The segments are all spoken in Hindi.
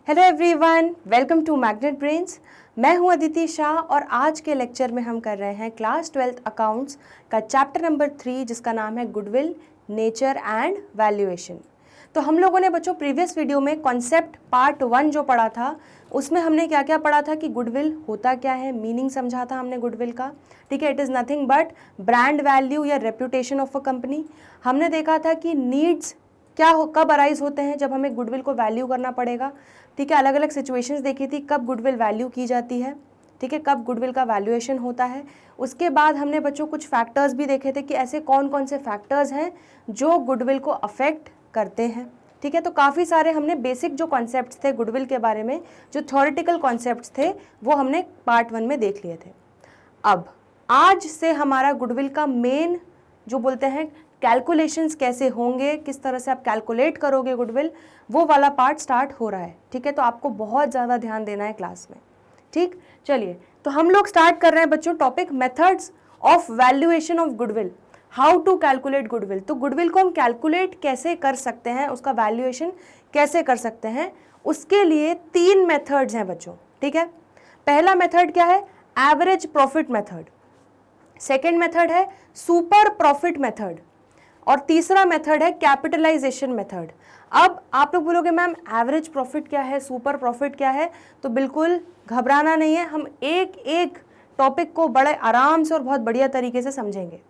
Hello everyone, welcome to Magnet Brains. मैं हूं अदिति शाह और आज के लेक्चर में हम कर रहे हैं क्लास 12th अकाउंट्स का चैप्टर नंबर 3 जिसका नाम है गुडविल, नेचर एंड वैल्यूएशन। तो हम लोगों ने बच्चों प्रीवियस वीडियो में कॉन्सेप्ट पार्ट 1 जो पढ़ा था उसमें हमने क्या क्या पढ़ा था कि गुडविल होता क्या है, मीनिंग समझा था हमने गुडविल का। ठीक है, it is nothing but brand value या रेप्यूटेशन ऑफ अ कंपनी। हमने देखा था कि नीड्स क्या हो कब अराइज होते हैं जब हमें गुडविल को वैल्यू करना पड़ेगा। ठीक है, अलग अलग सिचुएशंस देखी थी कब गुडविल वैल्यू की जाती है। ठीक है, कब गुडविल का वैल्यूएशन होता है। उसके बाद हमने बच्चों कुछ फैक्टर्स भी देखे थे कि ऐसे कौन कौन से फैक्टर्स हैं जो गुडविल को अफेक्ट करते हैं। ठीक है, तो काफ़ी सारे हमने बेसिक जो कॉन्सेप्ट्स थे गुडविल के बारे में, जो थ्योरेटिकल कॉन्सेप्ट्स थे वो हमने पार्ट 1 में देख लिए थे। अब आज से हमारा गुडविल का मेन जो बोलते हैं कैलकुलेशंस कैसे होंगे, किस तरह से आप कैलकुलेट करोगे गुडविल, वो वाला पार्ट स्टार्ट हो रहा है। ठीक है, तो आपको बहुत ज़्यादा ध्यान देना है क्लास में। ठीक, चलिए तो हम लोग स्टार्ट कर रहे हैं बच्चों topic methods of valuation of goodwill, how to calculate goodwill. तो गुडविल को हम कैलकुलेट कैसे कर सकते हैं, उसका वैल्यूएशन कैसे कर सकते हैं, उसके लिए 3 मेथड्स हैं बच्चों। ठीक है, पहला मेथड क्या है, average profit method. Second method है सुपर प्रॉफिट मेथड और तीसरा मेथड है कैपिटलाइजेशन मेथड। अब आप लोग बोलोगे मैम एवरेज प्रॉफिट क्या है, सुपर प्रॉफिट क्या है, तो बिल्कुल घबराना नहीं है, हम एक एक टॉपिक को बड़े आराम से और बहुत बढ़िया तरीके से समझेंगे।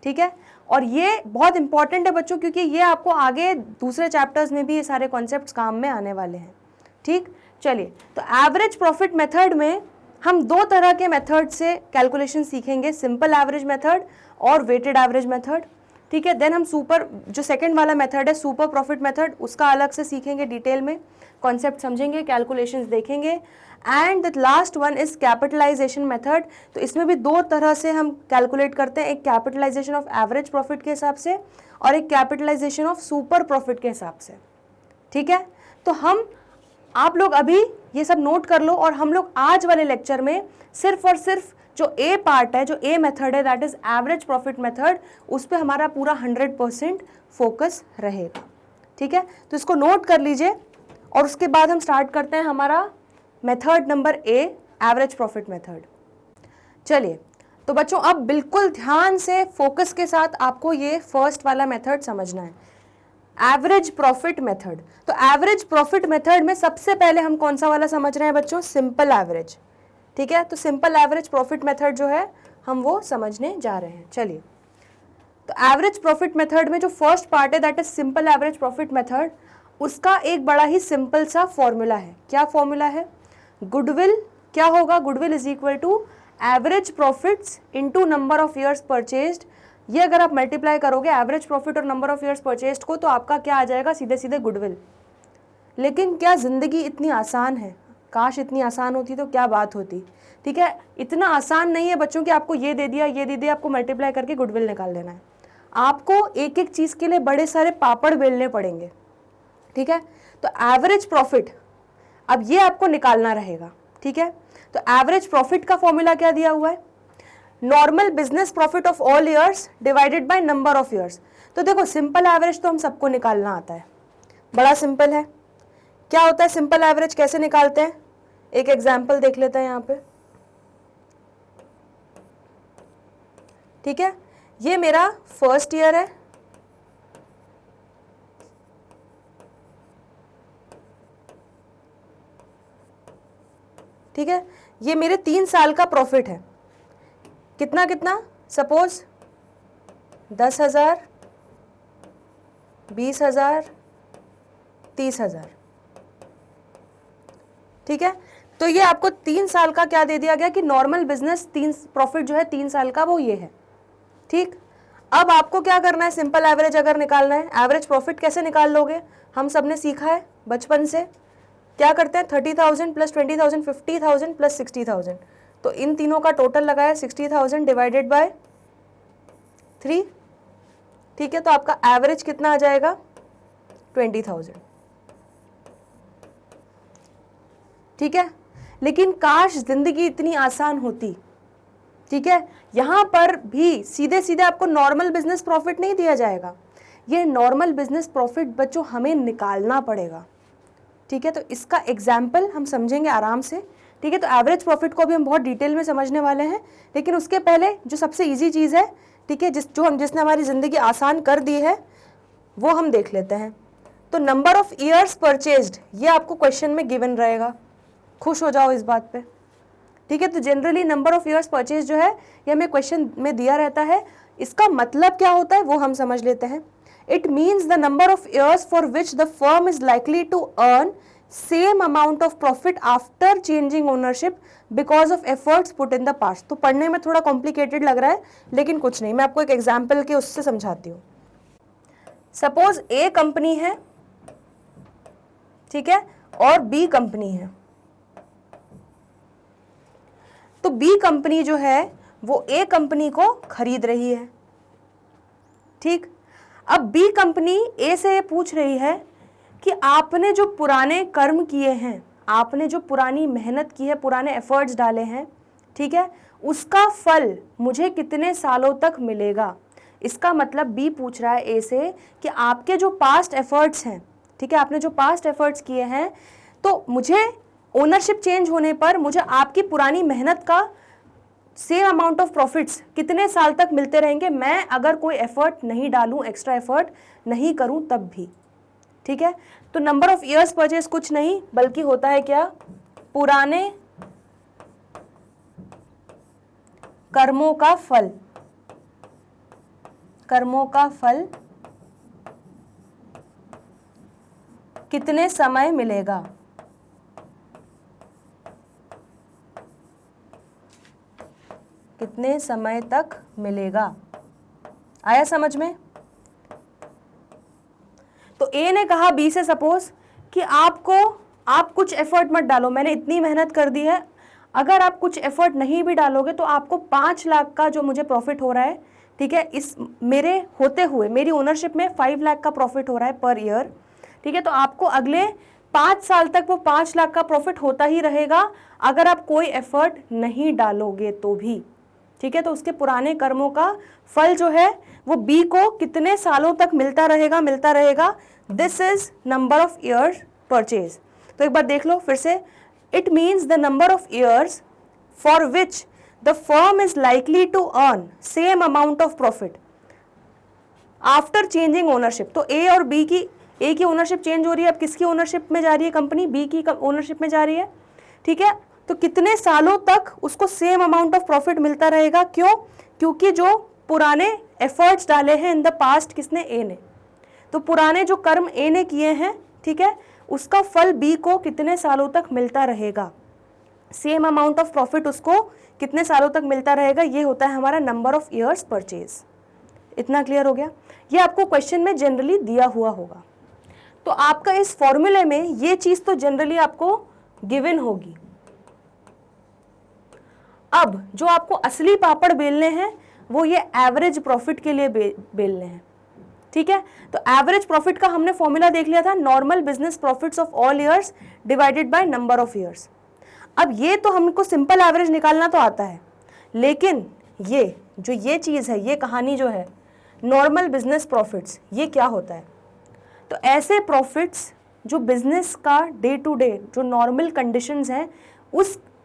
ठीक है, और ये बहुत इंपॉर्टेंट है बच्चों क्योंकि ये आपको आगे दूसरे चैप्टर्स में भी ये सारे कॉन्सेप्ट्स काम में आने वाले हैं। ठीक, चलिए तो एवरेज प्रॉफिट मेथड में हम 2 तरह के मेथड से कैलकुलेशन सीखेंगे, सिंपल एवरेज मेथड और वेटेड एवरेज मेथड। ठीक है, देन हम सुपर जो सेकंड वाला मेथड है सुपर प्रॉफिट मेथड, उसका अलग से सीखेंगे, डिटेल में कॉन्सेप्ट समझेंगे, कैलकुलेशंस देखेंगे। And the last one is capitalization method. तो इसमें भी 2 तरह से हम कैलकुलेट करते हैं, एक कैपिटलाइजेशन ऑफ एवरेज प्रॉफिट के हिसाब से और एक कैपिटलाइजेशन ऑफ सुपर प्रॉफिट के हिसाब से। ठीक है, तो हम आप लोग अभी ये सब नोट कर लो और हम लोग आज वाले लेक्चर में सिर्फ और सिर्फ जो ए पार्ट है, जो ए मेथड है, that is average profit method, उस पर हमारा पूरा 100% फोकस रहेगा। ठीक है, तो इसको नोट कर लीजिए और उसके बाद हम स्टार्ट करते हैं हमारा method number A, average profit method. चलिए तो बच्चों अब बिल्कुल ध्यान से फोकस के साथ आपको ये फर्स्ट वाला मेथड समझना है, एवरेज प्रॉफिट मेथड। तो एवरेज प्रॉफिट मेथड में सबसे पहले हम कौन सा वाला समझ रहे हैं बच्चों, सिंपल एवरेज। ठीक है, तो सिंपल एवरेज प्रॉफिट मेथड जो है हम वो समझने जा रहे हैं। चलिए तो एवरेज प्रॉफिट मेथड में जो फर्स्ट पार्ट है that is simple average profit method, उसका एक बड़ा ही सिंपल सा फॉर्मूला है। क्या फॉर्मूला है, गुडविल क्या होगा, goodwill is equal to average profits into number of years purchased. ये अगर आप मल्टीप्लाई करोगे एवरेज प्रॉफिट और नंबर ऑफ ईयर्स परचेज्ड को तो आपका क्या आ जाएगा, सीधे सीधे गुडविल। लेकिन क्या जिंदगी इतनी आसान है, काश इतनी आसान होती तो क्या बात होती। ठीक है, इतना आसान नहीं है बच्चों कि आपको ये दे दिया ये दे दिया, आपको मल्टीप्लाई करके गुडविल निकाल लेना है। आपको एक एक चीज़ के लिए बड़े सारे पापड़ बेलने पड़ेंगे। ठीक है, तो एवरेज प्रॉफिट अब ये आपको निकालना रहेगा। ठीक है, तो एवरेज प्रॉफिट का फॉर्मूला क्या दिया हुआ है, normal business profit of all years divided by number of years. तो देखो सिंपल एवरेज तो हम सबको निकालना आता है, बड़ा सिंपल है। क्या होता है सिंपल एवरेज, कैसे निकालते हैं, एक एग्जाम्पल देख लेते हैं यहाँ पे। ठीक है, ये मेरा फर्स्ट ईयर है। ठीक है, ये मेरे 3 साल का प्रॉफिट है। कितना कितना, सपोज 10,000, 20,000, 30,000। ठीक है, तो ये आपको 3 साल का क्या दे दिया गया कि नॉर्मल बिजनेस 3 प्रॉफिट जो है 3 साल का वो ये है। ठीक, अब आपको क्या करना है, सिंपल एवरेज अगर निकालना है, एवरेज प्रॉफिट कैसे निकाल लोगे, हम सबने सीखा है बचपन से, क्या करते हैं 30,000 प्लस 20,000 50,000 प्लस 60,000। तो इन तीनों का टोटल लगाया 60,000 डिवाइडेड बाय 3। ठीक है, तो आपका एवरेज कितना आ जाएगा 20,000। ठीक है, लेकिन काश जिंदगी इतनी आसान होती। ठीक है, यहाँ पर भी सीधे सीधे आपको नॉर्मल बिजनेस प्रॉफिट नहीं दिया जाएगा, ये नॉर्मल बिजनेस प्रॉफिट बच्चों हमें निकालना पड़ेगा। ठीक है, तो इसका एग्जाम्पल हम समझेंगे आराम से। ठीक है, तो एवरेज प्रॉफिट को भी हम बहुत डिटेल में समझने वाले हैं, लेकिन उसके पहले जो सबसे इजी चीज़ है, ठीक है, जिसने हमारी ज़िंदगी आसान कर दी है, वो हम देख लेते हैं। तो नंबर ऑफ ईयर्स परचेज्ड, ये आपको क्वेश्चन में गिवन रहेगा, खुश हो जाओ इस बात पे। ठीक है, तो generally number of years purchase जो है ये हमें क्वेश्चन में दिया रहता है। इसका मतलब क्या होता है वो हम समझ लेते हैं। It means the number of years for which the firm is likely to earn same amount of profit after changing ownership because of efforts put in the past. तो पढ़ने में थोड़ा कॉम्प्लिकेटेड लग रहा है, लेकिन कुछ नहीं, मैं आपको एक एग्जाम्पल के उससे समझाती हूँ। सपोज ए कंपनी है, ठीक है, और बी कंपनी है। तो बी कंपनी जो है वो ए कंपनी को खरीद रही है। ठीक, अब बी कंपनी ए से ये पूछ रही है कि आपने जो पुराने कर्म किए हैं, आपने जो पुरानी मेहनत की है, पुराने एफर्ट्स डाले हैं, ठीक है, उसका फल मुझे कितने सालों तक मिलेगा। इसका मतलब बी पूछ रहा है ए से कि आपके जो पास्ट एफर्ट्स हैं, ठीक है, आपने जो पास्ट एफर्ट्स किए हैं, तो मुझे ओनरशिप चेंज होने पर मुझे आपकी पुरानी मेहनत का सेम अमाउंट ऑफ प्रॉफिट्स कितने साल तक मिलते रहेंगे, मैं अगर कोई एफर्ट नहीं डालूं, एक्स्ट्रा एफर्ट नहीं करूं तब भी। ठीक है, तो नंबर ऑफ ईयर्स परचेज कुछ नहीं बल्कि होता है क्या, पुराने कर्मों का फल, कर्मों का फल कितने समय मिलेगा। कितने समय तक मिलेगा। आया समझ में। तो ए ने कहा बी से सपोज कि आप कुछ एफर्ट मत डालो, मैंने इतनी मेहनत कर दी है, अगर आप कुछ एफर्ट नहीं भी डालोगे तो आपको 5 लाख का जो मुझे प्रॉफिट हो रहा है, ठीक है, इस मेरे होते हुए मेरी ओनरशिप में 5 लाख का प्रॉफिट हो रहा है पर ईयर। ठीक है, तो आपको अगले 5 साल तक वो 5 लाख का प्रॉफिट होता ही रहेगा अगर आप कोई एफर्ट नहीं डालोगे तो भी। ठीक है, तो उसके पुराने कर्मों का फल जो है वो बी को कितने सालों तक मिलता रहेगा। This is number of years purchase. तो एक बार देख लो फिर से। It means the number of years for which the firm is likely to earn same amount of profit after changing ownership. तो ए और बी की, ए की ओनरशिप चेंज हो रही है, अब किसकी ओनरशिप में जा रही है कंपनी, बी की ओनरशिप में जा रही है। ठीक है, तो कितने सालों तक उसको सेम अमाउंट ऑफ प्रॉफिट मिलता रहेगा। क्यों? क्योंकि जो पुराने एफर्ट्स डाले हैं इन द पास्ट, किसने, ए ने, तो पुराने जो कर्म ए ने किए हैं, ठीक है, उसका फल बी को कितने सालों तक मिलता रहेगा, सेम अमाउंट ऑफ प्रॉफिट उसको कितने सालों तक मिलता रहेगा। ये होता है हमारा नंबर ऑफ ईयर्स परचेज। इतना क्लियर हो गया। ये आपको क्वेश्चन में जनरली दिया हुआ होगा, तो आपका इस फॉर्मूले में ये चीज तो जनरली आपको गिवन होगी। अब जो आपको असली पापड़ बेलने हैं वो ये एवरेज प्रॉफिट के लिए बेलने हैं। ठीक है, तो एवरेज प्रॉफिट का हमने फॉर्मूला देख लिया था, normal business profits of all years divided by number of years. अब ये तो हमको सिंपल एवरेज निकालना तो आता है, लेकिन ये चीज़ है, ये कहानी जो है नॉर्मल बिजनेस प्रॉफिट्स, ये क्या होता है। तो ऐसे प्रॉफिट्स जो बिजनेस का डे टू डे जो नॉर्मल कंडीशंस हैं,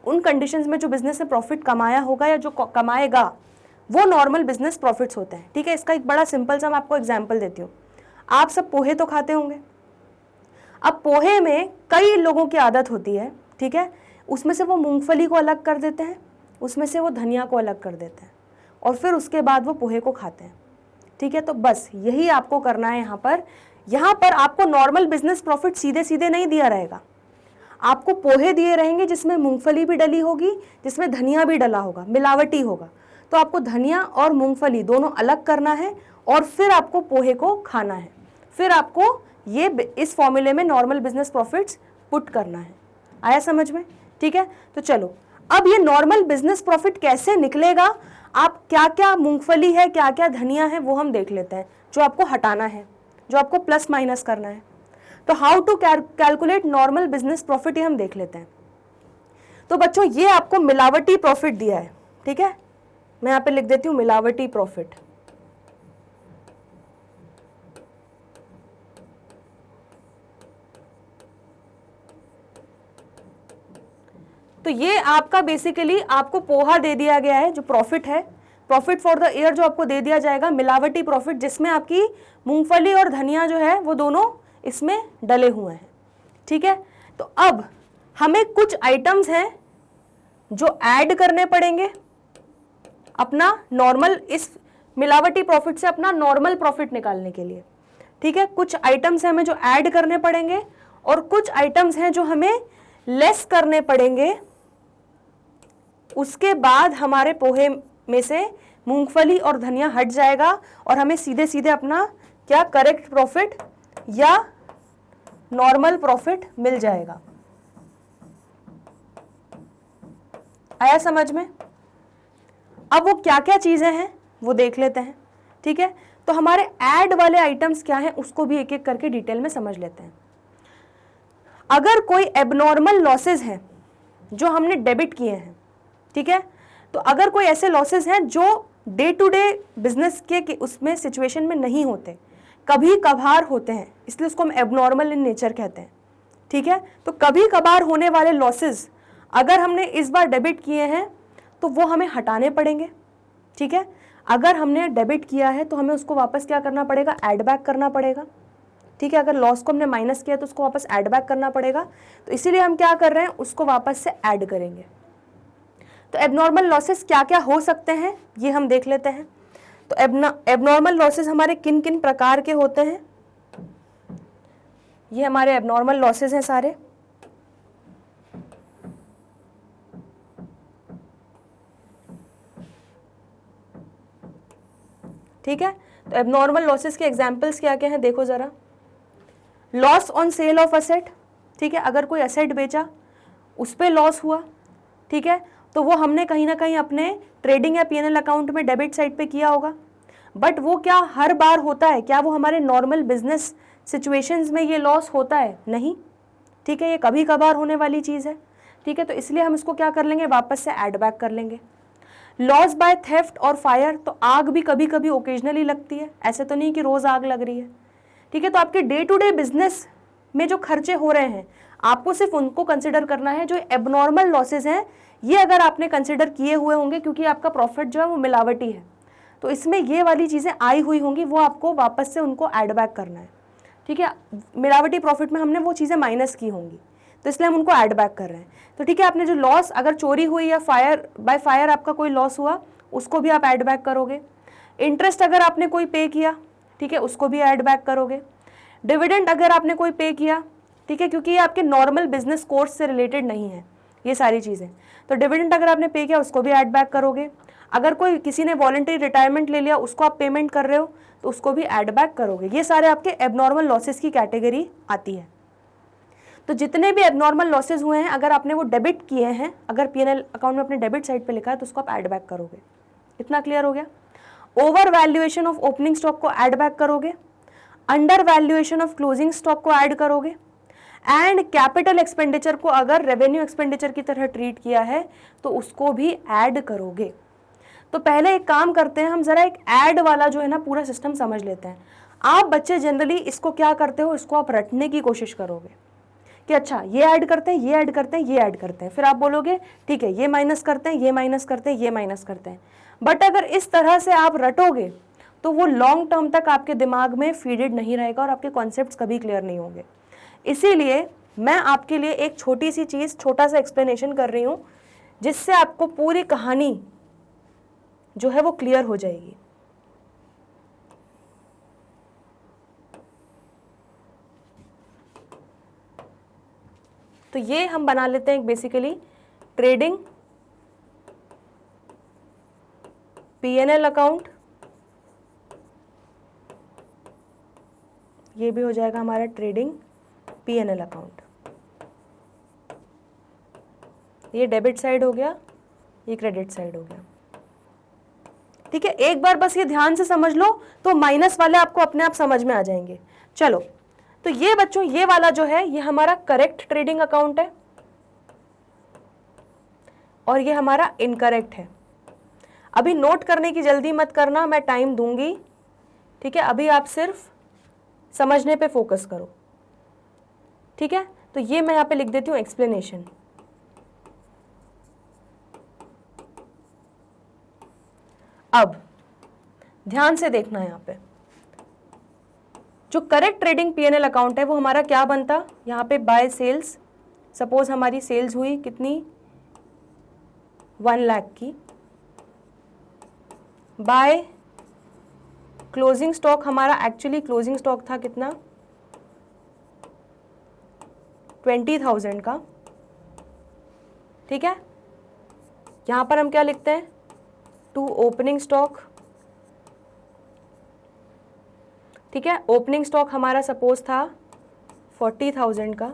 उन कंडीशंस में जो बिजनेस ने प्रॉफिट कमाया होगा या जो कमाएगा, वो नॉर्मल बिजनेस प्रॉफिट्स होते हैं। ठीक है, इसका एक बड़ा सिंपल सा मैं आपको एग्जांपल देती हूँ। आप सब पोहे तो खाते होंगे। अब पोहे में कई लोगों की आदत होती है, ठीक है, उसमें से वो मूंगफली को अलग कर देते हैं, उसमें से वो धनिया को अलग कर देते हैं, और फिर उसके बाद वो पोहे को खाते हैं। ठीक है, तो बस यही आपको करना है। यहाँ पर आपको नॉर्मल बिजनेस प्रॉफिट सीधे सीधे नहीं दिया रहेगा, आपको पोहे दिए रहेंगे जिसमें मूंगफली भी डली होगी, जिसमें धनिया भी डला होगा, मिलावटी होगा। तो आपको धनिया और मूंगफली दोनों अलग करना है और फिर आपको पोहे को खाना है। फिर आपको ये इस फॉर्मूले में नॉर्मल बिजनेस प्रॉफिट्स पुट करना है। आया समझ में। ठीक है, तो चलो अब ये नॉर्मल बिजनेस प्रॉफिट कैसे निकलेगा, आप क्या क्या मूंगफली है, क्या क्या धनिया है, वो हम देख लेते हैं, जो आपको हटाना है, जो आपको प्लस माइनस करना है। तो how to calculate normal business profit, ये हम देख लेते हैं। तो बच्चों ये आपको मिलावटी प्रॉफिट दिया है। ठीक है, मैं यहाँ पे लिख देती हूँ मिलावटी प्रॉफिट। तो ये आपका बेसिकली आपको पोहा दे दिया गया है, जो प्रॉफिट है, प्रॉफिट फॉर द ईयर जो आपको दे दिया जाएगा, मिलावटी प्रॉफिट, जिसमें आपकी मूंगफली और धनिया जो है वो दोनों इसमें डले हुए हैं। ठीक है, तो अब हमें कुछ आइटम्स हैं जो ऐड करने पड़ेंगे अपना नॉर्मल, इस मिलावटी प्रॉफिट से अपना नॉर्मल प्रॉफिट निकालने के लिए। ठीक है, कुछ आइटम्स हैं हमें जो ऐड करने पड़ेंगे और कुछ आइटम्स हैं जो हमें लेस करने पड़ेंगे। उसके बाद हमारे पोहे में से मूंगफली और धनिया हट जाएगा और हमें सीधे सीधे अपना क्या करेक्ट प्रॉफिट या नॉर्मल प्रॉफिट मिल जाएगा। आया समझ में? अब वो क्या क्या चीजें हैं वो देख लेते हैं। ठीक है, तो हमारे ऐड वाले आइटम्स क्या हैं उसको भी एक एक करके डिटेल में समझ लेते हैं। अगर कोई एबनॉर्मल लॉसेस हैं जो हमने डेबिट किए हैं, ठीक है, तो अगर कोई ऐसे लॉसेस हैं जो डे टू डे बिजनेस के उसमें सिचुएशन में नहीं होते, कभी कभार होते हैं, इसलिए उसको हम एबनॉर्मल इन नेचर कहते हैं। ठीक है, तो कभी कभार होने वाले लॉसेस अगर हमने इस बार डेबिट किए हैं तो वो हमें हटाने पड़ेंगे। ठीक है, अगर हमने डेबिट किया है तो हमें उसको वापस क्या करना पड़ेगा, ऐड बैक करना पड़ेगा। ठीक है, अगर लॉस को हमने माइनस किया तो उसको वापस ऐड बैक करना पड़ेगा, तो इसीलिए हम क्या कर रहे हैं, उसको वापस से ऐड करेंगे। तो एबनॉर्मल लॉसेस क्या क्या हो सकते हैं ये हम देख लेते हैं। तो एबनॉर्मल लॉसेस हमारे किन किन प्रकार के होते हैं, ये हमारे एबनॉर्मल लॉसेस हैं सारे। ठीक है, तो एबनॉर्मल लॉसेस के एग्जांपल्स क्या क्या हैं देखो जरा। Loss on sale of asset, ठीक है, अगर कोई असेट बेचा उस पे लॉस हुआ, ठीक है, तो वो हमने कहीं ना कहीं अपने ट्रेडिंग या पीएनएल अकाउंट में डेबिट साइड पे किया होगा, बट वो क्या हर बार होता है? क्या वो हमारे नॉर्मल बिजनेस सिचुएशंस में ये लॉस होता है? नहीं। ठीक है, ये कभी कभार होने वाली चीज़ है। ठीक है, तो इसलिए हम इसको क्या कर लेंगे, वापस से ऐड बैक कर लेंगे। लॉस बाय थेफ्ट और फायर, तो आग भी कभी कभी ओकेजनली लगती है, ऐसे तो नहीं कि रोज आग लग रही है। ठीक है, तो आपके डे टू डे बिजनेस में जो खर्चे हो रहे हैं आपको सिर्फ उनको कंसिडर करना है। जो एबनॉर्मल लॉसेज हैं ये अगर आपने कंसिडर किए हुए होंगे, क्योंकि आपका प्रॉफिट जो है वो मिलावटी है, तो इसमें ये वाली चीज़ें आई हुई होंगी, वो आपको वापस से उनको ऐड बैक करना है। ठीक है, मिलावटी प्रॉफिट में हमने वो चीज़ें माइनस की होंगी, तो इसलिए हम उनको ऐड बैक कर रहे हैं। तो ठीक है, आपने जो लॉस अगर चोरी हुई या बाय फायर आपका कोई लॉस हुआ उसको भी आप ऐड बैक करोगे। इंटरेस्ट अगर आपने कोई पे किया, ठीक है, उसको भी ऐड बैक करोगे। डिविडेंड अगर आपने कोई पे किया, ठीक है, क्योंकि ये आपके नॉर्मल बिजनेस कोर्स से रिलेटेड नहीं है ये सारी चीज़ें, तो डिविडेंड अगर आपने पे किया उसको भी ऐड बैक करोगे। अगर कोई किसी ने वॉलंटरी रिटायरमेंट ले लिया उसको आप पेमेंट कर रहे हो तो उसको भी ऐड बैक करोगे। ये सारे आपके एबनॉर्मल लॉसेस की कैटेगरी आती है। तो जितने भी एबनॉर्मल लॉसेस हुए हैं अगर आपने वो डेबिट किए हैं, अगर पीएनएल अकाउंट में अपने डेबिट साइड पे लिखा है तो उसको आप ऐड बैक करोगे। इतना क्लियर हो गया? Over valuation of opening stock को ऐड बैक करोगे, under valuation of closing stock को ऐड करोगे, एंड कैपिटल एक्सपेंडिचर को अगर रेवेन्यू एक्सपेंडिचर की तरह ट्रीट किया है तो उसको भी ऐड करोगे। तो पहले एक काम करते हैं, हम जरा एक ऐड वाला जो है ना पूरा सिस्टम समझ लेते हैं। आप बच्चे जनरली इसको क्या करते हो, इसको आप रटने की कोशिश करोगे कि अच्छा ये ऐड करते हैं, ये ऐड करते हैं, ये ऐड करते हैं, फिर आप बोलोगे ठीक है ये माइनस करते हैं, ये माइनस करते हैं, ये माइनस करते हैं। बट अगर इस तरह से आप रटोगे तो वो लॉन्ग टर्म तक आपके दिमाग में फीडेड नहीं रहेगा और आपके कॉन्सेप्ट्स कभी क्लियर नहीं होंगे। इसीलिए मैं आपके लिए एक छोटी सी चीज़, छोटा सा एक्सप्लेनेशन कर रही हूँ जिससे आपको पूरी कहानी जो है वो क्लियर हो जाएगी। तो ये हम बना लेते हैं बेसिकली ट्रेडिंग पीएनएल अकाउंट, ये भी हो जाएगा हमारा ट्रेडिंग पीएनएल अकाउंट। ये डेबिट साइड हो गया, ये क्रेडिट साइड हो गया। ठीक है, एक बार बस ये ध्यान से समझ लो तो माइनस वाले आपको अपने आप समझ में आ जाएंगे। चलो, तो ये बच्चों ये वाला जो है ये हमारा करेक्ट ट्रेडिंग अकाउंट है और ये हमारा इनकरेक्ट है। अभी नोट करने की जल्दी मत करना, मैं टाइम दूंगी। ठीक है, अभी आप सिर्फ समझने पे फोकस करो। ठीक है, तो ये मैं यहाँ पे लिख देती हूँ एक्सप्लेनेशन। अब ध्यान से देखना, यहाँ पे जो करेक्ट ट्रेडिंग P&L अकाउंट है वो हमारा क्या बनता, यहाँ पे बाय सेल्स, सपोज हमारी सेल्स हुई कितनी 1 लाख की, बाय क्लोजिंग स्टॉक हमारा एक्चुअली क्लोजिंग स्टॉक था कितना 20,000 का, ठीक है। यहां पर हम क्या लिखते हैं, टू ओपनिंग स्टॉक, ठीक है। ओपनिंग स्टॉक हमारा सपोज था 40,000 का,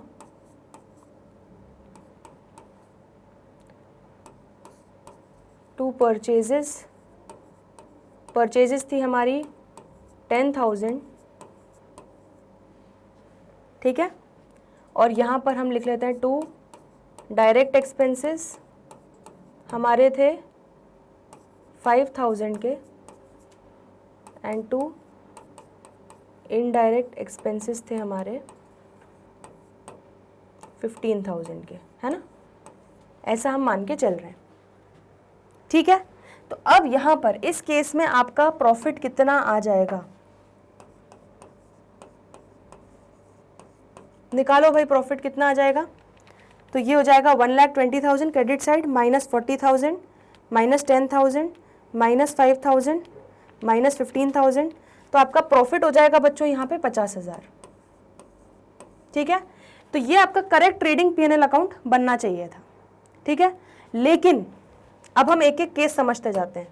टू परचेजेस, परचेजेस थी हमारी 10,000, ठीक है। और यहाँ पर हम लिख लेते हैं टू डायरेक्ट एक्सपेंसेस हमारे थे 5,000 के, एंड टू इनडायरेक्ट एक्सपेंसेस थे हमारे 15,000 के, है ना। ऐसा हम मान के चल रहे हैं, ठीक है। तो अब यहाँ पर इस केस में आपका प्रॉफिट कितना आ जाएगा, निकालो भाई, प्रॉफिट कितना आ जाएगा। तो ये हो जाएगा 1,20,000 credit side, minus 40,000, minus 10,000, minus 5,000, minus 15,000, तो आपका प्रॉफिट हो जाएगा बच्चों यहाँ पे 50,000, ठीक है। तो ये आपका करेक्ट ट्रेडिंग P&L अकाउंट बनना चाहिए था, ठीक है। लेकिन अब हम एक एक केस समझते जाते हैं।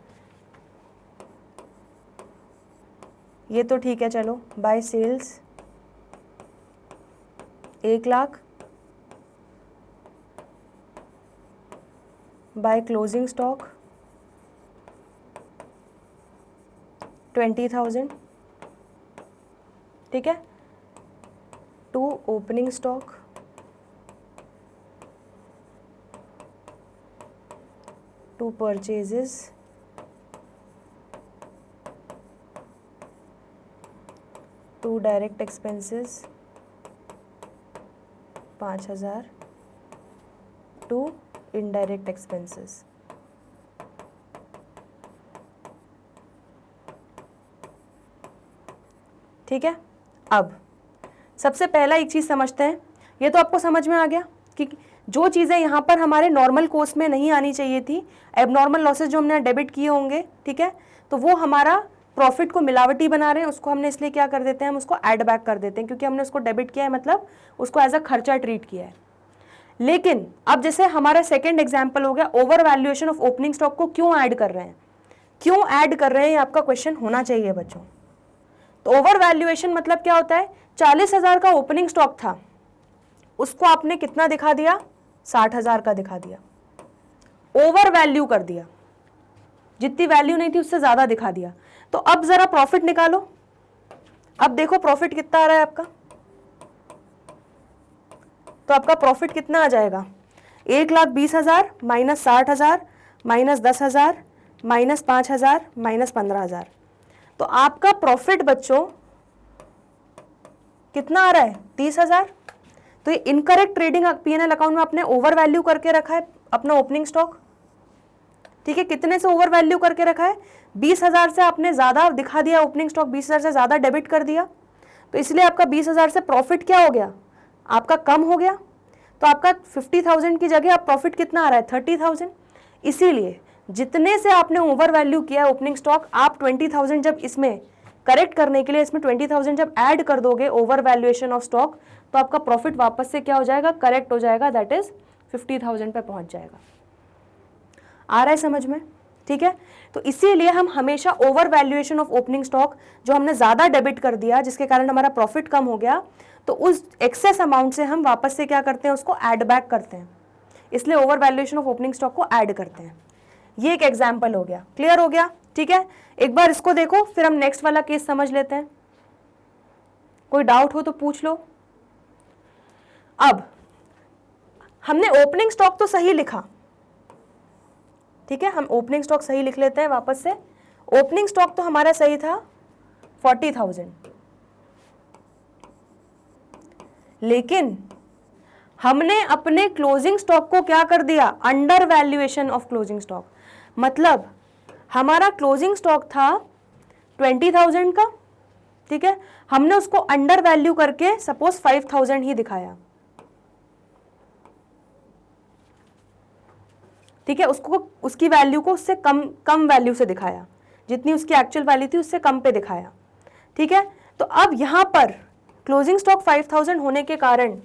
ये तो ठीक है, चलो by sales 1 lakh, by closing stock 20,000, ठीक है। To opening stock, to purchases, to direct expenses 5,000, to indirect expenses, ठीक है। अब सबसे पहला एक चीज़ समझते हैं, ये तो आपको समझ में आ गया कि जो चीज़ें यहाँ पर हमारे नॉर्मल कोर्स में नहीं आनी चाहिए थी, एबनॉर्मल लॉसेज जो हमने डेबिट किए होंगे, ठीक है, तो वो हमारा प्रॉफिट को मिलावटी बना रहे हैं, उसको हमने इसलिए क्या कर देते हैं, हम उसको ऐड बैक कर देते हैं, क्योंकि हमने उसको डेबिट किया है, मतलब उसको एज अ खर्चा ट्रीट किया है। लेकिन अब जैसे हमारा सेकेंड एग्जाम्पल हो गया, over valuation of opening stock को क्यों ऐड कर रहे हैं, क्यों ऐड कर रहे हैं, ये आपका क्वेश्चन होना चाहिए बच्चों। तो ओवर वैल्यूएशन मतलब क्या होता है, 40,000 का ओपनिंग स्टॉक था, उसको आपने कितना दिखा दिया, 60,000 का दिखा दिया, ओवर वैल्यू कर दिया, जितनी वैल्यू नहीं थी उससे ज्यादा दिखा दिया। तो अब जरा प्रॉफिट निकालो, अब देखो प्रॉफिट कितना आ रहा है आपका। तो आपका प्रॉफिट कितना आ जाएगा, 1,20,000 माइनस 60,000 माइनस 10,000 माइनस 5,000 माइनस 15,000। तो आपका प्रॉफिट बच्चों कितना आ रहा है, 30,000। तो ये इनकरेक्ट ट्रेडिंग P&L अकाउंट में आपने ओवर वैल्यू करके रखा है अपना ओपनिंग स्टॉक, ठीक है। कितने से ओवर वैल्यू करके रखा है, 20,000 से आपने ज्यादा दिखा दिया ओपनिंग स्टॉक, 20,000 से ज्यादा डेबिट कर दिया, तो इसलिए आपका 20,000 से प्रॉफिट क्या हो गया, आपका कम हो गया। तो आपका 50,000 की जगह आप प्रॉफिट कितना आ रहा है, 30,000। इसीलिए जितने से आपने ओवर वैल्यू किया है ओपनिंग स्टॉक, आप 20,000 जब इसमें करेक्ट करने के लिए इसमें 20,000 जब ऐड कर दोगे ओवर वैल्यूएशन ऑफ स्टॉक, तो आपका प्रॉफिट वापस से क्या हो जाएगा, करेक्ट हो जाएगा, दैट इज 50,000 पे पहुंच जाएगा। आ रहा है समझ में, ठीक है। तो इसीलिए हम हमेशा over valuation of opening stock जो हमने ज्यादा डेबिट कर दिया, जिसके कारण हमारा प्रॉफिट कम हो गया, तो उस एक्सेस अमाउंट से हम वापस से क्या करते हैं, उसको ऐड बैक करते हैं, इसलिए over valuation of opening stock को ऐड करते हैं। ये एक एग्जाम्पल हो गया, क्लियर हो गया, ठीक है। एक बार इसको देखो, फिर हम नेक्स्ट वाला केस समझ लेते हैं। कोई डाउट हो तो पूछ लो। अब हमने ओपनिंग स्टॉक तो सही लिखा, ठीक है, हम ओपनिंग स्टॉक सही लिख लेते हैं वापस से। ओपनिंग स्टॉक तो हमारा सही था 40,000, लेकिन हमने अपने क्लोजिंग स्टॉक को क्या कर दिया, under valuation of closing stock. मतलब हमारा क्लोजिंग स्टॉक था 20,000 का, ठीक है, हमने उसको अंडर वैल्यू करके सपोज 5,000 ही दिखाया, ठीक है, उसको उसकी वैल्यू को उससे कम वैल्यू से दिखाया, जितनी उसकी एक्चुअल वैल्यू थी उससे कम पे दिखाया, ठीक है। तो अब यहां पर क्लोजिंग स्टॉक 5,000 होने के कारण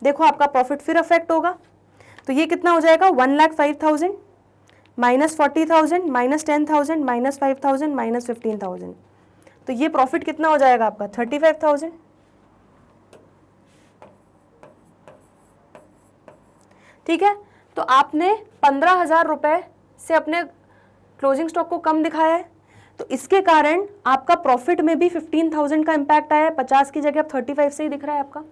देखो आपका प्रॉफिट फिर अफेक्ट होगा। तो ये कितना हो जाएगा, 1,05,000 माइनस 40,000 माइनस 10,000 माइनस 5,000 माइनस 15,000, तो ये प्रॉफिट कितना हो जाएगा आपका 35,000, ठीक है। तो आपने 15,000 रुपए से अपने क्लोजिंग स्टॉक को कम दिखाया है, तो इसके कारण आपका प्रॉफिट में भी 15,000 का इम्पैक्ट आया है, 50 की जगह अब 35 से ही दिख रहा है आपका,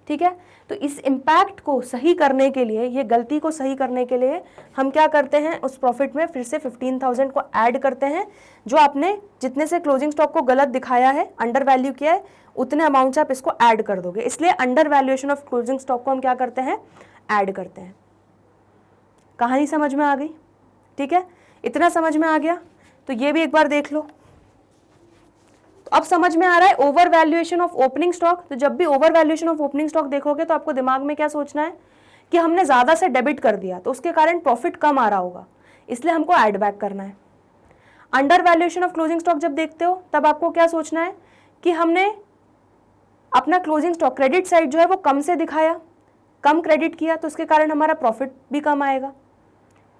ठीक है। तो इस इम्पैक्ट को सही करने के लिए, ये गलती को सही करने के लिए हम क्या करते हैं, उस प्रॉफिट में फिर से 15,000 को ऐड करते हैं, जो आपने जितने से क्लोजिंग स्टॉक को गलत दिखाया है, अंडर वैल्यू किया है, उतने अमाउंट से आप इसको ऐड कर दोगे, इसलिए under valuation of closing stock को हम क्या करते हैं, ऐड करते हैं। कहानी समझ में आ गई, ठीक है, इतना समझ में आ गया। तो ये भी एक बार देख लो। तो अब समझ में आ रहा है over valuation of opening stock. तो जब भी over valuation of opening stock देखोगे तो आपको दिमाग में क्या सोचना है कि हमने ज्यादा से डेबिट कर दिया तो उसके कारण प्रॉफिट कम आ रहा होगा, इसलिए हमको ऐड बैक करना है। Under valuation of closing stock जब देखते हो तब आपको क्या सोचना है कि हमने अपना क्लोजिंग स्टॉक क्रेडिट साइड जो है वो कम से दिखाया, कम क्रेडिट किया, तो उसके कारण हमारा प्रॉफिट भी कम आएगा,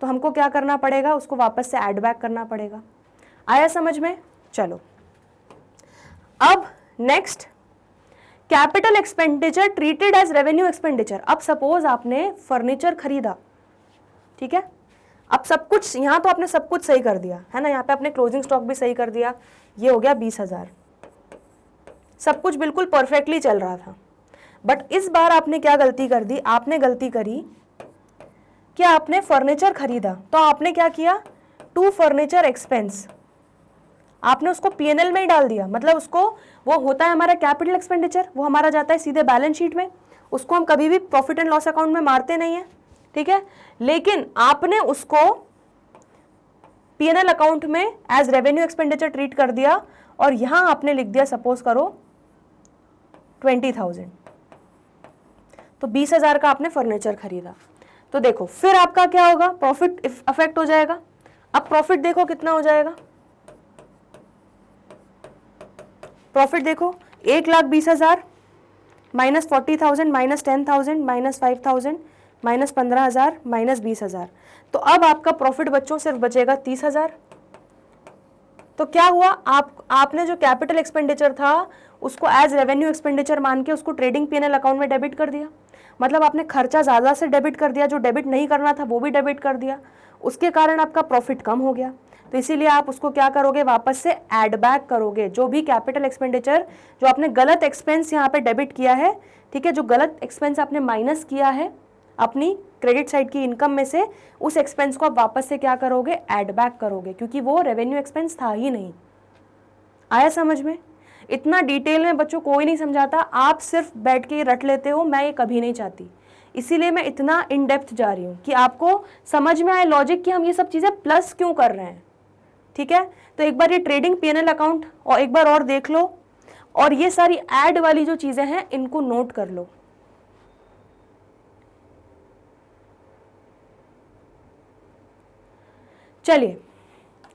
तो हमको क्या करना पड़ेगा, उसको वापस से ऐड बैक करना पड़ेगा। आया समझ में? चलो अब next, capital expenditure treated as revenue expenditure. अब सपोज आपने फर्नीचर खरीदा, ठीक है, अब सब कुछ यहाँ तो आपने सब कुछ सही कर दिया है ना, यहाँ पे आपने क्लोजिंग स्टॉक भी सही कर दिया, ये हो गया 20,000, सब कुछ बिल्कुल परफेक्टली चल रहा था। बट इस बार आपने क्या गलती कर दी, आपने गलती करी कि आपने फर्नीचर खरीदा, तो आपने क्या किया, टू फर्नीचर एक्सपेंस, आपने उसको पीएनएल में ही डाल दिया। मतलब उसको, वो होता है हमारा कैपिटल एक्सपेंडिचर, वो हमारा जाता है सीधे बैलेंस शीट में, उसको हम कभी भी प्रॉफिट एंड लॉस अकाउंट में मारते नहीं है, ठीक है, लेकिन आपने उसको पीएनएल अकाउंट में एज रेवेन्यू एक्सपेंडिचर ट्रीट कर दिया, और यहां आपने लिख दिया सपोज करो 20,000, तो 20,000 का आपने फर्नीचर खरीदा। तो देखो फिर आपका क्या होगा, प्रॉफिट अफेक्ट हो जाएगा। अब प्रॉफिट देखो कितना हो जाएगा, प्रॉफिट देखो 1,20,000 minus 40,000 minus 10,000 minus 5,000 minus 15,000 minus 20,000, तो अब आपका प्रॉफिट बच्चों सिर्फ बचेगा 30,000। तो क्या हुआ, आपने जो कैपिटल एक्सपेंडिचर था उसको एज रेवेन्यू एक्सपेंडिचर मान के उसको ट्रेडिंग पीएनएल अकाउंट में डेबिट कर दिया। मतलब आपने खर्चा ज़्यादा से डेबिट कर दिया, जो डेबिट नहीं करना था वो भी डेबिट कर दिया, उसके कारण आपका प्रॉफिट कम हो गया। तो इसीलिए आप उसको क्या करोगे, वापस से ऐड बैक करोगे, जो भी कैपिटल एक्सपेंडिचर, जो आपने गलत एक्सपेंस यहाँ पे डेबिट किया है, ठीक है, जो गलत एक्सपेंस आपने माइनस किया है अपनी क्रेडिट साइड की इनकम में से, उस एक्सपेंस को आप वापस से क्या करोगे, ऐड बैक करोगे, क्योंकि वो रेवेन्यू एक्सपेंस था ही नहीं। आया समझ में? इतना डिटेल में बच्चों कोई नहीं समझाता, आप सिर्फ बैठ के रट लेते हो, मैं ये कभी नहीं चाहती, इसीलिए मैं इतना इन डेप्थ जा रही हूँ कि आपको समझ में आए लॉजिक कि हम ये सब चीज़ें प्लस क्यों कर रहे हैं, ठीक है। तो एक बार ये ट्रेडिंग पीएनएल अकाउंट और एक बार और देख लो, और ये सारी ऐड वाली जो चीज़ें हैं इनको नोट कर लो। चलिए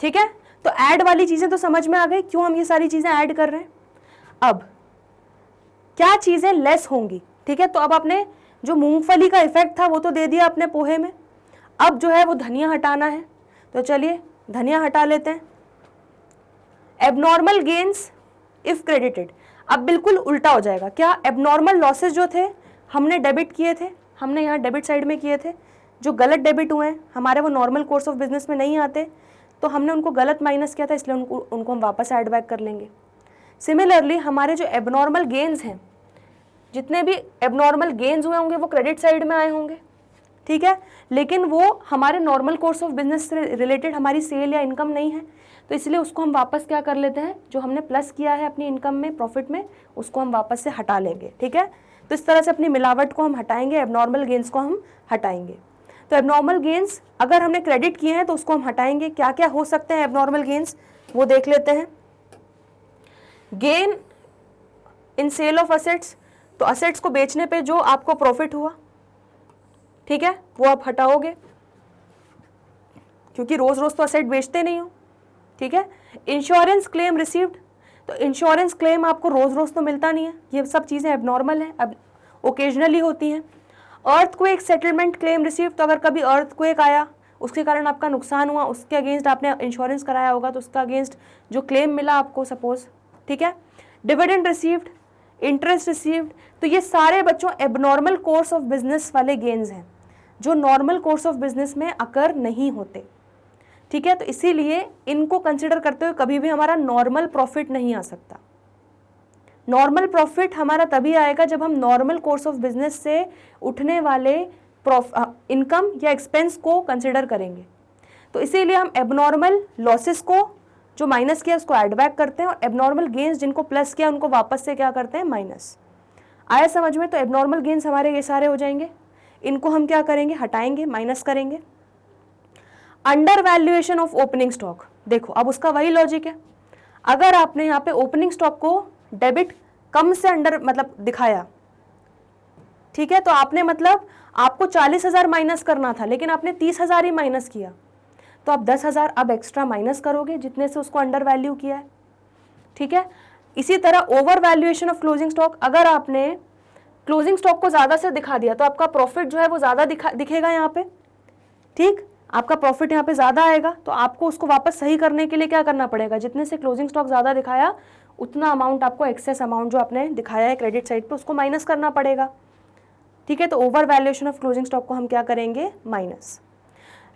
ठीक है, तो ऐड वाली चीज़ें तो समझ में आ गई, क्यों हम ये सारी चीज़ें ऐड कर रहे हैं। अब क्या चीज़ें लेस होंगी, ठीक है, तो अब आपने जो मूंगफली का इफेक्ट था वो तो दे दिया अपने पोहे में, अब जो है वो धनिया हटाना है, तो चलिए धनिया हटा लेते हैं। एबनॉर्मल गेन्स इफ क्रेडिटेड, अब बिल्कुल उल्टा हो जाएगा। क्या, एबनॉर्मल लॉसेस जो थे हमने डेबिट किए थे, हमने यहाँ डेबिट साइड में किए थे, जो गलत डेबिट हुए हैं हमारे, वो नॉर्मल कोर्स ऑफ बिजनेस में नहीं आते, तो हमने उनको गलत माइनस किया था, इसलिए उनको हम वापस ऐड बैक कर लेंगे। सिमिलरली हमारे जो एबनॉर्मल गेन्स हैं, जितने भी एबनॉर्मल गेन्स हुए होंगे वो क्रेडिट साइड में आए होंगे, ठीक है, लेकिन वो हमारे नॉर्मल कोर्स ऑफ बिजनेस से रिलेटेड हमारी सेल या इनकम नहीं है, तो इसलिए उसको हम वापस क्या कर लेते हैं, जो हमने प्लस किया है अपनी इनकम में, प्रॉफिट में, उसको हम वापस से हटा लेंगे, ठीक है। तो इस तरह से अपनी मिलावट को हम हटाएंगे, एबनॉर्मल गेन्स को हम हटाएंगे। तो एबनॉर्मल गेन्स अगर हमने क्रेडिट किए हैं तो उसको हम हटाएंगे। क्या क्या हो सकते हैं एबनॉर्मल गेन्स वो देख लेते हैं। Gain in sale of assets, तो असेट्स को बेचने पे जो आपको प्रॉफिट हुआ, ठीक है, वो आप हटाओगे क्योंकि रोज रोज तो असेट बेचते नहीं हो, ठीक है। इंश्योरेंस क्लेम रिसीव्ड, तो इंश्योरेंस क्लेम आपको रोज रोज तो मिलता नहीं है, ये सब चीज़ें एबनॉर्मल हैं, अब ओकेजनली होती हैं। अर्थक्वेक सेटलमेंट क्लेम रिसीव, तो अगर कभी अर्थक्वेक आया उसके कारण आपका नुकसान हुआ, उसके अगेंस्ट आपने इंश्योरेंस कराया होगा तो उसका अगेंस्ट जो क्लेम मिला आपको सपोज, ठीक है। डिविडेंड रिसीव्ड, इंटरेस्ट रिसीव्ड, तो ये सारे बच्चों एबनॉर्मल कोर्स ऑफ बिजनेस वाले गेन्स हैं जो नॉर्मल कोर्स ऑफ बिजनेस में अकर नहीं होते, ठीक है। तो इसीलिए इनको कंसिडर करते हुए कभी भी हमारा नॉर्मल प्रॉफिट नहीं आ सकता। नॉर्मल प्रॉफिट हमारा तभी आएगा जब हम नॉर्मल कोर्स ऑफ बिजनेस से उठने वाले इनकम या एक्सपेंस को कंसिडर करेंगे। तो इसीलिए हम एबनॉर्मल लॉसेस को जो माइनस किया उसको ऐड बैक करते हैं और एबनॉर्मल गेन्स जिनको प्लस किया उनको वापस से क्या करते हैं, माइनस। आया समझ में? तो एबनॉर्मल गेन्स हमारे ये सारे हो जाएंगे, इनको हम क्या करेंगे, हटाएंगे, माइनस करेंगे। Under valuation of opening stock, देखो अब उसका वही लॉजिक है। अगर आपने यहाँ पे ओपनिंग स्टॉक को डेबिट कम से अंडर मतलब दिखाया, ठीक है, तो आपने मतलब आपको 40,000 माइनस करना था लेकिन आपने 30,000 ही माइनस किया, तो आप 10,000 अब एक्स्ट्रा माइनस करोगे जितने से उसको अंडर वैल्यू किया है, ठीक है। इसी तरह over valuation of closing stock, अगर आपने क्लोजिंग स्टॉक को ज़्यादा से दिखा दिया तो आपका प्रॉफिट जो है वो ज़्यादा दिखेगा यहाँ पे, ठीक, आपका प्रॉफिट यहाँ पे ज़्यादा आएगा। तो आपको उसको वापस सही करने के लिए क्या करना पड़ेगा, जितने से क्लोजिंग स्टॉक ज़्यादा दिखाया उतना अमाउंट आपको एक्सेस अमाउंट जो आपने दिखाया है क्रेडिट साइड पे उसको माइनस करना पड़ेगा, ठीक है। तो over valuation of closing stock को हम क्या करेंगे, minus.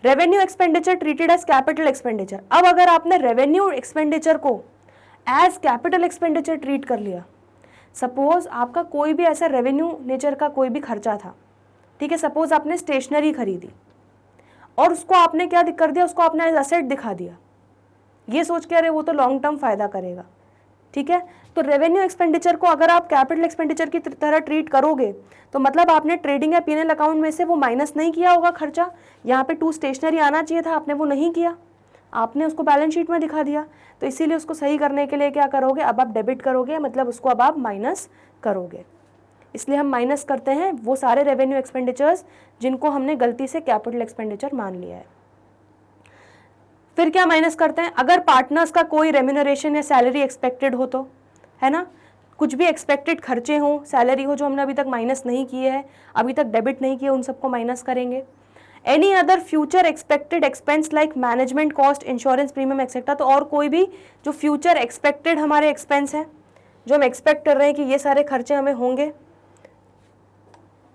Revenue expenditure treated as capital expenditure, अब अगर आपने रेवेन्यू एक्सपेंडिचर को एज कैपिटल एक्सपेंडिचर ट्रीट कर लिया, सपोज आपका कोई भी ऐसा रेवेन्यू नेचर का कोई भी खर्चा था, ठीक है, सपोज आपने स्टेशनरी खरीदी और उसको आपने क्या कर दिया, उसको आपने एज असेट दिखा दिया, ये सोच के अरे वो तो लॉन्ग टर्म फायदा करेगा, ठीक है। तो रेवेन्यू एक्सपेंडिचर को अगर आप कैपिटल एक्सपेंडिचर की तरह ट्रीट करोगे तो मतलब आपने ट्रेडिंग या पीएनएल अकाउंट में से वो माइनस नहीं किया होगा खर्चा, यहाँ पे टू स्टेशनरी आना चाहिए था, आपने वो नहीं किया, आपने उसको बैलेंस शीट में दिखा दिया। तो इसीलिए उसको सही करने के लिए क्या करोगे, अब आप डेबिट करोगे, मतलब उसको अब आप माइनस करोगे। इसलिए हम माइनस करते हैं वो सारे रेवेन्यू एक्सपेंडिचर्स जिनको हमने गलती से कैपिटल एक्सपेंडिचर मान लिया है। फिर क्या माइनस करते हैं, अगर पार्टनर्स का कोई रेम्यूनरेशन या सैलरी एक्सपेक्टेड हो तो, है ना, कुछ भी एक्सपेक्टेड खर्चे हो, सैलरी हो जो हमने अभी तक माइनस नहीं किए हैं, अभी तक डेबिट नहीं किए, उन सबको माइनस करेंगे। Any other future expected expense like management cost, insurance premium etcetera, तो और कोई भी जो फ्यूचर एक्सपेक्टेड हमारे एक्सपेंस हैं जो हम एक्सपेक्ट कर रहे हैं कि ये सारे खर्चे हमें होंगे,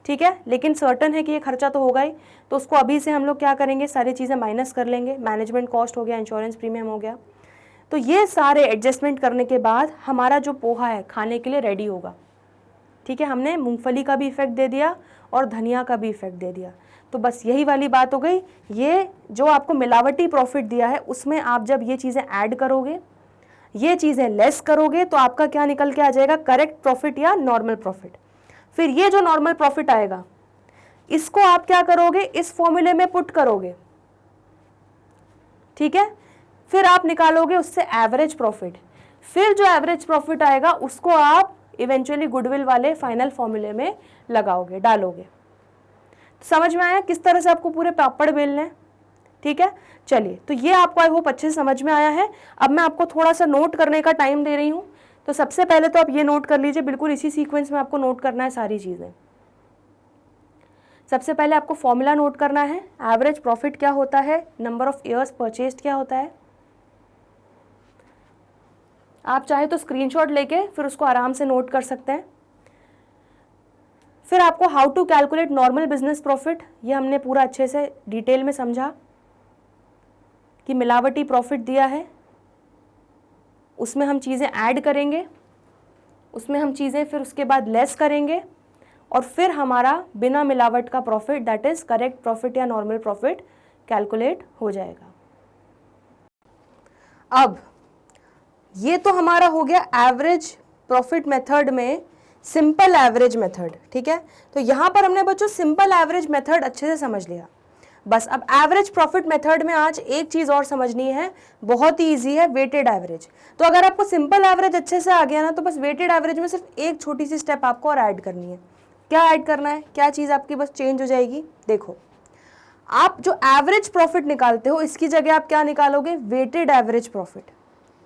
ठीक है, लेकिन सर्टन है कि ये खर्चा तो होगा ही, तो उसको अभी से हम लोग क्या करेंगे, सारी चीज़ें माइनस कर लेंगे। मैनेजमेंट कॉस्ट हो गया, इंश्योरेंस प्रीमियम हो गया। तो ये सारे एडजस्टमेंट करने के बाद हमारा जो पोहा है खाने के लिए रेडी होगा, ठीक है। हमने मूंगफली का भी इफेक्ट दे दिया और धनिया का भी इफेक्ट दे दिया। तो बस यही वाली बात हो गई। ये जो आपको मिलावटी प्रॉफिट दिया है उसमें आप जब ये चीज़ें ऐड करोगे, ये चीज़ें लेस करोगे, तो आपका क्या निकल के आ जाएगा, करेक्ट प्रॉफिट या नॉर्मल प्रॉफिट। फिर ये जो नॉर्मल प्रॉफिट आएगा इसको आप क्या करोगे, इस फॉर्मूले में पुट करोगे, ठीक है। फिर आप निकालोगे उससे एवरेज प्रॉफिट, फिर जो एवरेज प्रॉफिट आएगा उसको आप इवेंचुअली गुडविल वाले फाइनल फॉर्मूले में लगाओगे, डालोगे। समझ में आया किस तरह से आपको पूरे पापड़ बेलने हैं, ठीक है। चलिए, तो ये आपको आई होप अच्छे से समझ में आया है। अब मैं आपको थोड़ा सा नोट करने का टाइम दे रही हूँ। तो सबसे पहले तो आप ये नोट कर लीजिए, बिल्कुल इसी सीक्वेंस में आपको नोट करना है सारी चीज़ें। सबसे पहले आपको फॉर्मूला नोट करना है, एवरेज प्रॉफिट क्या होता है, नंबर ऑफ ईयर्स परचेस्ड क्या होता है। आप चाहे तो स्क्रीनशॉट लेके फिर उसको आराम से नोट कर सकते हैं। फिर आपको how to calculate normal business profit, ये हमने पूरा अच्छे से डिटेल में समझा कि मिलावटी प्रॉफिट दिया है, उसमें हम चीज़ें ऐड करेंगे, उसमें हम चीज़ें फिर उसके बाद लेस करेंगे और फिर हमारा बिना मिलावट का profit that is correct profit या नॉर्मल प्रॉफिट कैलकुलेट हो जाएगा। अब ये तो हमारा हो गया एवरेज प्रॉफिट मेथड में सिंपल एवरेज मेथड, ठीक है। तो यहाँ पर हमने बच्चों सिंपल एवरेज मेथड अच्छे से समझ लिया। बस अब एवरेज प्रॉफिट मेथड में आज एक चीज और समझनी है, बहुत ही इजी है, वेटेड एवरेज। तो अगर आपको सिंपल एवरेज अच्छे से आ गया ना, तो बस वेटेड एवरेज में सिर्फ एक छोटी सी स्टेप आपको और ऐड करनी है। क्या ऐड करना है, क्या चीज आपकी बस चेंज हो जाएगी। देखो, आप जो एवरेज प्रॉफिट निकालते हो इसकी जगह आप क्या निकालोगे, वेटेड एवरेज प्रॉफिट।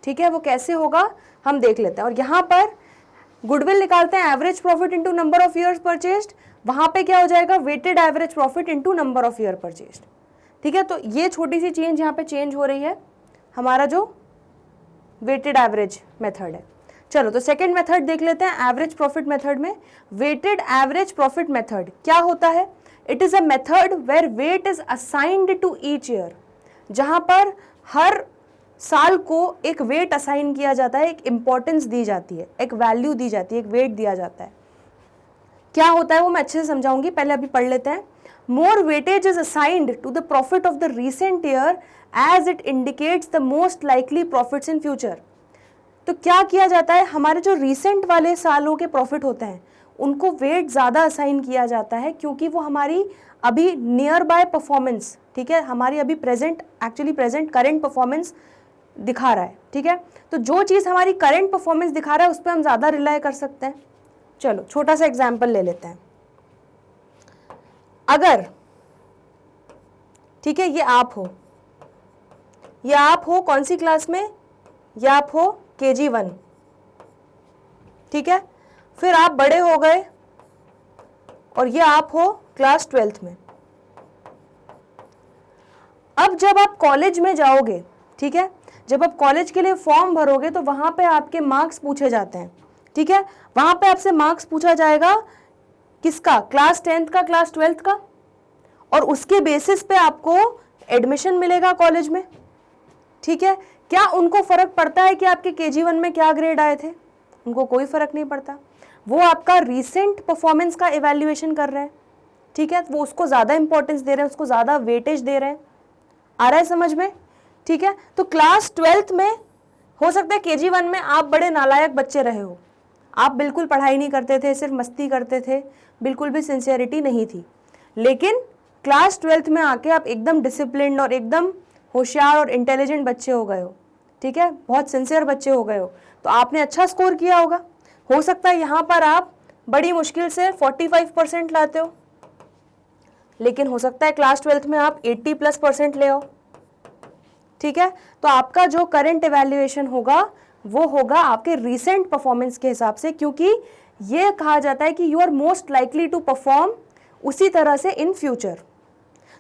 ठीक है, वो कैसे होगा हम देख लेते हैं। और यहाँ पर गुडविल निकालते हैं average profit into number of years purchased, वहां पे क्या हो जाएगा, weighted average profit into number of year purchased. ठीक है, तो ये छोटी सी चेंज यहाँ पे चेंज हो रही है, हमारा जो वेटेड एवरेज मेथड है। चलो तो सेकंड मेथड देख लेते हैं, एवरेज प्रॉफिट मेथड में वेटेड एवरेज प्रॉफिट मेथड क्या होता है। It is a method where weight is assigned to each year, जहां पर हर साल को एक वेट असाइन किया जाता है, एक इंपॉर्टेंस दी जाती है, एक वैल्यू दी जाती है, एक वेट दिया जाता है। क्या होता है वो मैं अच्छे से समझाऊंगी, पहले अभी पढ़ लेते हैं। More weightage is assigned to the profit of the recent year as it indicates the most likely profits in future. तो क्या किया जाता है, हमारे जो रीसेंट वाले सालों के प्रॉफिट होते हैं उनको वेट ज़्यादा असाइन किया जाता है, क्योंकि वो हमारी अभी नियर बाय परफॉर्मेंस, ठीक है, हमारी अभी प्रेजेंट करेंट परफॉर्मेंस दिखा रहा है। ठीक है, तो जो चीज़ हमारी करेंट परफॉर्मेंस दिखा रहा है उस पर हम ज़्यादा रिलाई कर सकते हैं। चलो छोटा सा एग्जाम्पल ले लेते हैं। अगर, ठीक है, ये आप हो कौन सी क्लास में, ये आप हो KG1, ठीक है, फिर आप बड़े हो गए और ये आप हो क्लास 12th में। अब जब आप कॉलेज में जाओगे, ठीक है, जब आप कॉलेज के लिए फॉर्म भरोगे तो वहां पे आपके मार्क्स पूछे जाते हैं। ठीक है, वहां पे आपसे मार्क्स पूछा जाएगा किसका, क्लास 10th का, क्लास 12th का, और उसके बेसिस पे आपको एडमिशन मिलेगा कॉलेज में। ठीक है, क्या उनको फर्क पड़ता है कि आपके KG1 में क्या ग्रेड आए थे, उनको कोई फर्क नहीं पड़ता। वो आपका रीसेंट परफॉर्मेंस का इवैल्यूएशन कर रहे हैं। ठीक है, वो उसको ज़्यादा इंपॉर्टेंस दे रहे हैं, उसको ज़्यादा वेटेज दे रहे हैं। आ रहा है समझ में। ठीक है, तो क्लास 12th में हो सकता है KG1 में आप बड़े नालायक बच्चे रहे हो, आप बिल्कुल पढ़ाई नहीं करते थे, सिर्फ मस्ती करते थे, बिल्कुल भी सिंसियरिटी नहीं थी, लेकिन क्लास 12th में आके आप एकदम डिसिप्लिन्ड और एकदम होशियार और इंटेलिजेंट बच्चे हो गए हो। ठीक है, बहुत सिंसियर बच्चे हो गए हो, तो आपने अच्छा स्कोर किया होगा। हो सकता है यहाँ पर आप बड़ी मुश्किल से 45% लाते हो, लेकिन हो सकता है क्लास 12th में आप 80+% ले आओ। ठीक है, तो आपका जो करंट इवैल्यूएशन होगा वो होगा आपके रीसेंट परफॉर्मेंस के हिसाब से, क्योंकि ये कहा जाता है कि you are most likely to perform उसी तरह से इन फ्यूचर।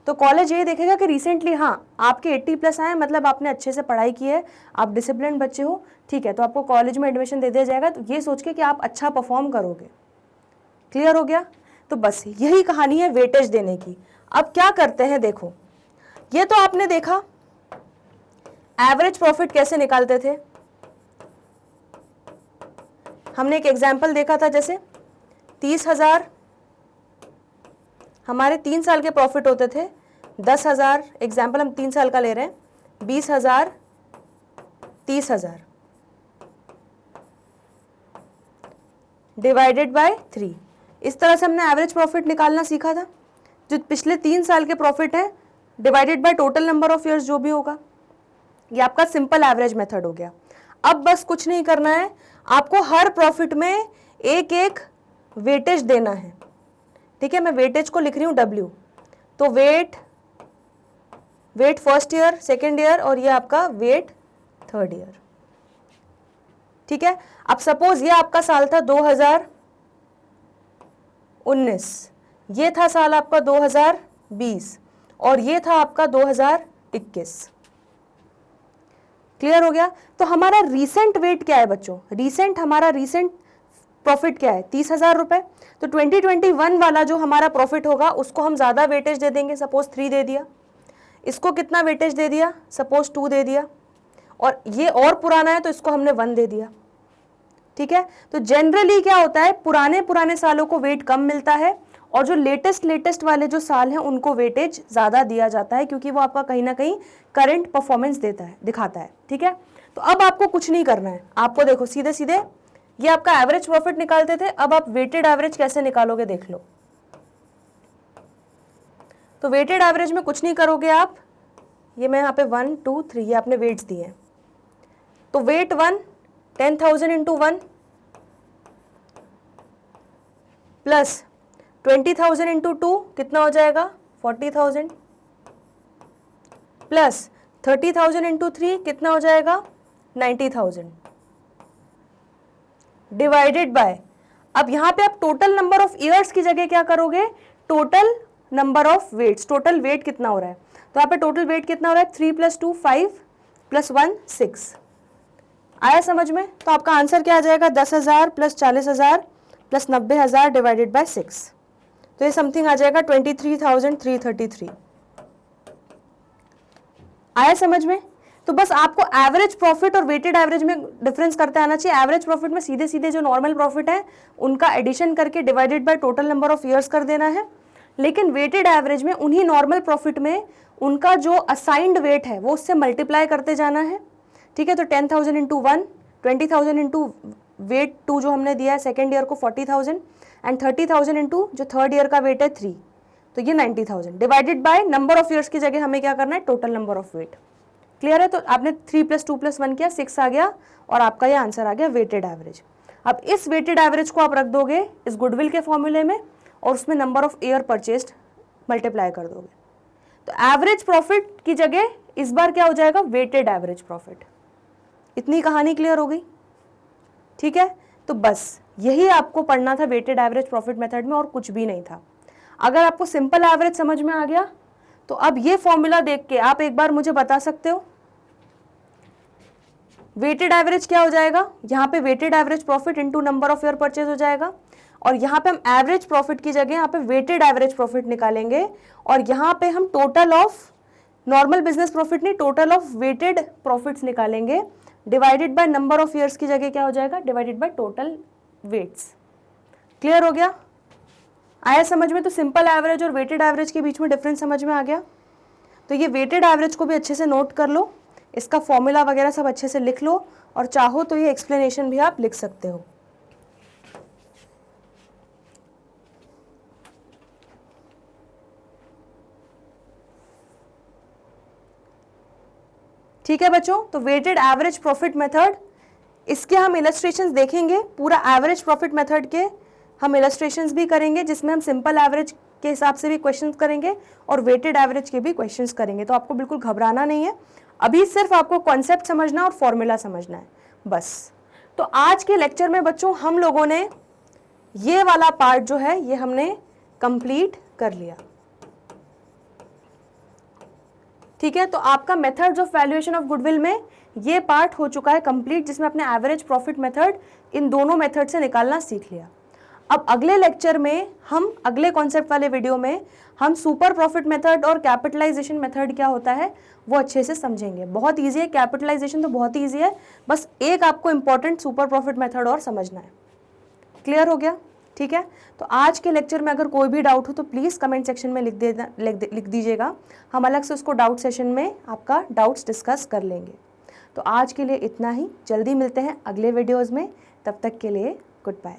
तो कॉलेज ये देखेगा कि रिसेंटली हाँ आपके 80+ आए, मतलब आपने अच्छे से पढ़ाई की है, आप डिसिप्लिन बच्चे हो, ठीक है, तो आपको कॉलेज में एडमिशन दे दिया जाएगा, तो ये सोच के कि आप अच्छा परफॉर्म करोगे। क्लियर हो गया। तो बस यही कहानी है वेटेज देने की। अब क्या करते हैं, देखो, ये तो आपने देखा एवरेज प्रॉफिट कैसे निकालते थे, हमने एक एग्जाम्पल देखा था, जैसे 30,000 हमारे 3 साल के प्रॉफिट होते थे, 10,000, एग्जाम्पल हम 3 साल का ले रहे हैं, 20,000, 30,000 डिवाइडेड बाय 3। इस तरह से हमने एवरेज प्रॉफिट निकालना सीखा था। जो पिछले 3 साल के प्रॉफिट है divided by total number of years जो भी होगा, ये आपका सिंपल एवरेज मेथड हो गया। अब बस कुछ नहीं करना है, आपको हर प्रॉफिट में एक एक वेटेज देना है। ठीक है, मैं वेटेज को लिख रही हूँ W, तो weight first year, second year, और ये आपका वेट थर्ड ईयर। ठीक है, अब सपोज ये आपका साल था 2019, ये था साल आपका 2020, और ये था आपका 2021। क्लियर हो गया। तो हमारा रीसेंट वेट क्या है बच्चों, हमारा रीसेंट प्रॉफिट क्या है, 30,000 रुपए। तो 2021 वाला जो हमारा प्रॉफिट होगा उसको हम ज़्यादा वेटेज दे देंगे, सपोज 3 दे दिया। इसको कितना वेटेज दे दिया, सपोज 2 दे दिया, और ये और पुराना है तो इसको हमने 1 दे दिया। ठीक है, तो जनरली क्या होता है, पुराने सालों को वेट कम मिलता है, और जो लेटेस्ट वाले जो साल हैं उनको वेटेज ज़्यादा दिया जाता है, क्योंकि वो आपका कहीं ना कहीं करंट परफॉर्मेंस दिखाता है। ठीक है, तो अब आपको कुछ नहीं करना है, आपको देखो सीधे सीधे ये आपका एवरेज प्रॉफिट निकालते थे, अब आप वेटेड एवरेज कैसे निकालोगे देख लो। तो वेटेड एवरेज में कुछ नहीं करोगे आप, ये मैं यहाँ पे 1 2 3 ये आपने वेट्स दिए हैं, तो वेट 1 10,000 इंटू 1 प्लस 20,000 इंटू 2 कितना हो जाएगा 40,000 प्लस 30,000 इंटू 3 कितना हो जाएगा 90,000 डिवाइडेड बाय, अब यहां पे आप टोटल नंबर ऑफ ईयर्स की जगह क्या करोगे, total number of weights, total weight कितना हो रहा है, तो यहाँ पे टोटल वेट कितना हो रहा है 3 + 2 5 + 1 6, आया समझ में। तो आपका आंसर क्या आ जाएगा 10,000 + 40,000 + 90,000 डिवाइडेड बाय 6, तो ये समथिंग आ जाएगा 23,333, आया समझ में। तो बस आपको एवरेज प्रॉफिट और वेटेड एवरेज में डिफरेंस करते आना चाहिए। एवरेज प्रॉफिट में सीधे सीधे जो नॉर्मल प्रॉफिट है उनका एडिशन करके divided by total number of years कर देना है, लेकिन वेटेड एवरेज में उन्हीं नॉर्मल प्रॉफिट में उनका जो असाइंड वेट है वो उससे मल्टीप्लाई करते जाना है, ठीक है। तो 10,000 इंटू 1, 20,000 इंटू वेट 2 जो हमने दिया है सेकेंड ईयर को 40,000 एंड 30,000 इंटू जो थर्ड ईयर का वेट है 3, तो ये 90,000 divided by number of years की जगह हमें क्या करना है total number of weight. Clear है। तो आपने 3 + 2 + 1 किया 6 आ गया और आपका ये आंसर आ गया वेटेड एवरेज। अब इस वेटेड एवरेज को आप रख दोगे इस गुडविल के फॉर्मूले में और उसमें number of year purchased multiply कर दोगे, तो एवरेज प्रॉफिट की जगह इस बार क्या हो जाएगा वेटेड एवरेज प्रॉफिट। इतनी कहानी क्लियर हो गई, ठीक है। तो बस यही आपको पढ़ना था वेटेड एवरेज प्रॉफिट मेथड में और कुछ भी नहीं था। अगर आपको सिंपल एवरेज समझ में आ गया तो अब ये फॉर्मूला देख के आप एक बार मुझे बता सकते हो वेटेड एवरेज क्या हो जाएगा, यहाँ पे weighted average profit into number of year purchase हो जाएगा और यहाँ पे हम एवरेज प्रॉफिट की जगह यहाँ पे वेटेड एवरेज प्रॉफिट निकालेंगे और यहाँ पे हम total of normal business profit नहीं टोटल ऑफ वेटेड प्रॉफिट्स निकालेंगे divided by number of years की जगह क्या हो जाएगा divided by total weights. Clear हो गया, आया समझ में। तो सिंपल एवरेज और वेटेड एवरेज के बीच में डिफरेंस समझ में आ गया। तो ये वेटेड एवरेज को भी अच्छे से नोट कर लो, इसका फॉर्मूला वगैरह सब अच्छे से लिख लो और चाहो तो ये एक्सप्लेनेशन भी आप लिख सकते हो। ठीक है बच्चों, तो वेटेड एवरेज प्रॉफिट मेथड, इसके हम इलस्ट्रेशंस देखेंगे, पूरा एवरेज प्रॉफिट मेथड के हम इलस्ट्रेशंस भी करेंगे जिसमें हम सिंपल एवरेज के हिसाब से भी क्वेश्चंस करेंगे और वेटेड एवरेज के भी क्वेश्चंस करेंगे। तो आपको बिल्कुल घबराना नहीं है, अभी सिर्फ आपको कॉन्सेप्ट समझना और फॉर्मूला समझना है बस। तो आज के लेक्चर में बच्चों हम लोगों ने ये वाला पार्ट जो है ये हमने कंप्लीट कर लिया, ठीक है। तो आपका methods of valuation of goodwill में ये पार्ट हो चुका है कंप्लीट, जिसमें अपने एवरेज प्रॉफिट मेथड इन दोनों मेथड से निकालना सीख लिया। अब अगले लेक्चर में हम अगले कॉन्सेप्ट वाले वीडियो में हम सुपर प्रॉफिट मेथड और कैपिटलाइजेशन मेथड क्या होता है वो अच्छे से समझेंगे। बहुत ईजी है, कैपिटलाइजेशन तो बहुत ईजी है, बस एक आपको इंपॉर्टेंट सुपर प्रॉफिट मेथड और समझना है। क्लियर हो गया, ठीक है। तो आज के लेक्चर में अगर कोई भी डाउट हो तो प्लीज़ कमेंट सेक्शन में लिख दीजिएगा, हम अलग से उसको डाउट सेशन में आपका डाउट्स डिस्कस कर लेंगे। तो आज के लिए इतना ही, जल्दी मिलते हैं अगले वीडियोज़ में, तब तक के लिए गुड बाय।